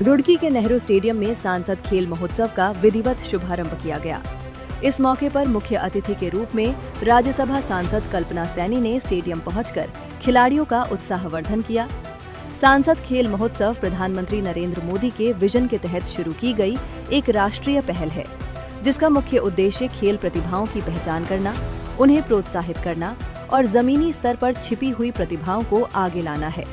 रुड़की के नेहरू स्टेडियम में सांसद खेल महोत्सव का विधिवत शुभारंभ किया गया। इस मौके पर मुख्य अतिथि के रूप में राज्यसभा सांसद कल्पना सैनी ने स्टेडियम पहुंचकर खिलाड़ियों का उत्साहवर्धन किया। सांसद खेल महोत्सव प्रधानमंत्री नरेंद्र मोदी के विजन के तहत शुरू की गई एक राष्ट्रीय पहल है, जिसका मुख्य उद्देश्य खेल प्रतिभाओं की पहचान करना, उन्हें प्रोत्साहित करना और जमीनी स्तर पर छिपी हुई प्रतिभाओं को आगे लाना है।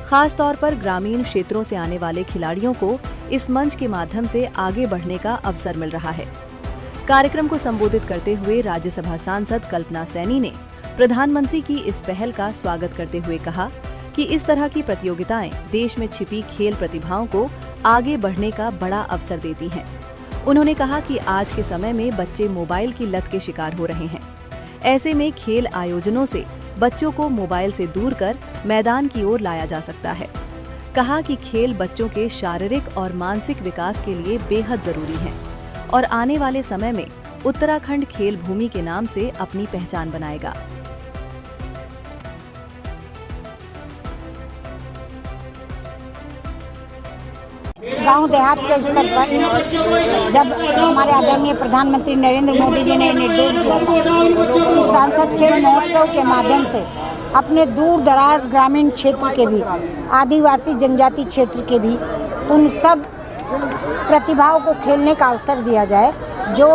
खास तौर पर ग्रामीण क्षेत्रों से आने वाले खिलाड़ियों को इस मंच के माध्यम से आगे बढ़ने का अवसर मिल रहा है। कार्यक्रम को संबोधित करते हुए राज्यसभा सांसद कल्पना सैनी ने प्रधानमंत्री की इस पहल का स्वागत करते हुए कहा कि इस तरह की प्रतियोगिताएं देश में छिपी खेल प्रतिभाओं को आगे बढ़ने का बड़ा अवसर देती हैं। उन्होंने कहा कि आज के समय में बच्चे मोबाइल की लत के शिकार हो रहे हैं। ऐसे में खेल आयोजनों से बच्चों को मोबाइल से दूर कर मैदान की ओर लाया जा सकता है। कहा कि खेल बच्चों के शारीरिक और मानसिक विकास के लिए बेहद जरूरी हैं और आने वाले समय में उत्तराखंड खेल भूमि के नाम से अपनी पहचान बनाएगा। गांव देहात के स्तर पर जब हमारे आदरणीय प्रधानमंत्री नरेंद्र मोदी जी ने निर्देश दिया था कि सांसद खेल महोत्सव के माध्यम से अपने दूर दराज ग्रामीण क्षेत्र के भी, आदिवासी जनजाति क्षेत्र के भी उन सब प्रतिभाओं को खेलने का अवसर दिया जाए जो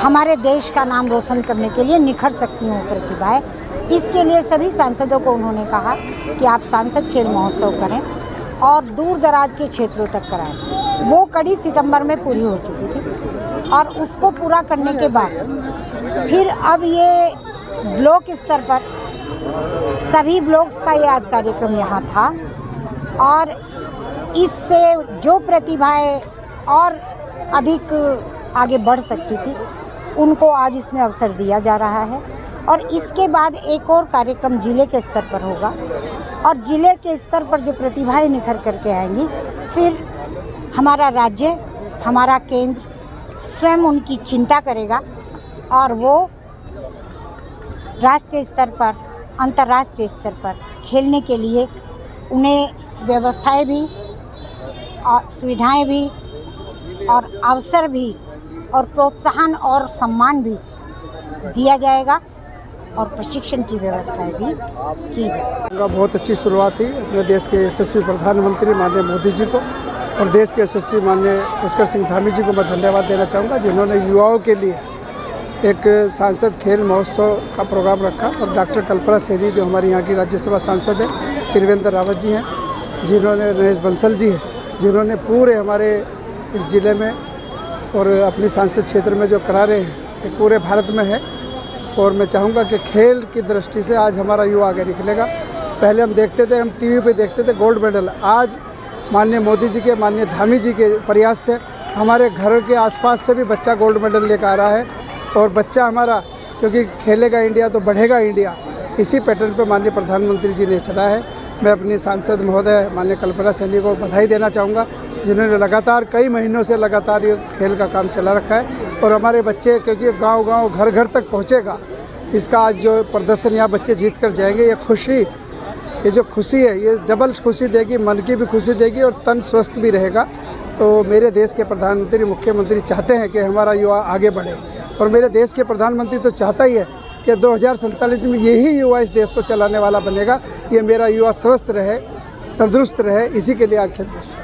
हमारे देश का नाम रोशन करने के लिए निखर सकती हैं प्रतिभाएं। इसके लिए सभी सांसदों को उन्होंने कहा कि आप सांसद खेल महोत्सव करें और दूर दराज के क्षेत्रों तक कराएं। वो कड़ी सितंबर में पूरी हो चुकी थी और उसको पूरा करने के बाद फिर अब ये ब्लॉक स्तर पर सभी ब्लॉक्स का ये आज कार्यक्रम यहाँ था और इससे जो प्रतिभाएं और अधिक आगे बढ़ सकती थी उनको आज इसमें अवसर दिया जा रहा है। और इसके बाद एक और कार्यक्रम जिले के स्तर पर होगा और जिले के स्तर पर जो प्रतिभाएं निखर करके आएंगी फिर हमारा राज्य, हमारा केंद्र स्वयं उनकी चिंता करेगा और वो राष्ट्रीय स्तर पर, अंतर्राष्ट्रीय स्तर पर खेलने के लिए उन्हें व्यवस्थाएं भी और सुविधाएं भी और अवसर भी और प्रोत्साहन और सम्मान भी दिया जाएगा और प्रशिक्षण की व्यवस्थाएं भी की जाएगी। बहुत अच्छी शुरुआत हुई अपने देश के यशस्वी प्रधानमंत्री माननीय मोदी जी को और देश के यशस्वी माननीय पुष्कर सिंह धामी जी को मैं धन्यवाद देना चाहूँगा, जिन्होंने युवाओं के लिए एक सांसद खेल महोत्सव का प्रोग्राम रखा। और डॉक्टर कल्पना सैनी जो हमारी यहाँ की राज्यसभा सांसद है, त्रिवेंद्र रावत जी हैं, जिन्होंने नरेश बंसल जी हैं, जिन्होंने पूरे हमारे इस ज़िले में और अपनी सांसद क्षेत्र में जो करा रहे हैं ये पूरे भारत में है। और मैं चाहूँगा कि खेल की दृष्टि से आज हमारा युवा आगे निकलेगा। पहले हम देखते थे, हम टीवी पे देखते थे गोल्ड मेडल, आज माननीय मोदी जी के, माननीय धामी जी के प्रयास से हमारे घरों के आसपास से भी बच्चा गोल्ड मेडल लेकर आ रहा है। और बच्चा हमारा क्योंकि खेलेगा इंडिया तो बढ़ेगा इंडिया, इसी पैटर्न पे माननीय प्रधानमंत्री जी ने चला है। मैं अपनी सांसद महोदय माननीय कल्पना सैनी को बधाई देना चाहूँगा, जिन्होंने लगातार कई महीनों से लगातार ये खेल का काम चला रखा है। और हमारे बच्चे क्योंकि गांव-गांव घर-घर तक पहुंचेगा, इसका आज जो प्रदर्शन यहाँ बच्चे जीत कर जाएंगे, ये खुशी, ये जो खुशी है ये डबल खुशी देगी, मन की भी खुशी देगी और तन स्वस्थ भी रहेगा। तो मेरे देश के प्रधानमंत्री, मुख्यमंत्री चाहते हैं कि हमारा युवा आगे बढ़े और मेरे देश के प्रधानमंत्री तो चाहता ही है कि 2047 में यही युवा इस देश को चलाने वाला बनेगा। ये मेरा युवा स्वस्थ रहे, तंदुरुस्त रहे, इसी के लिए आज खेल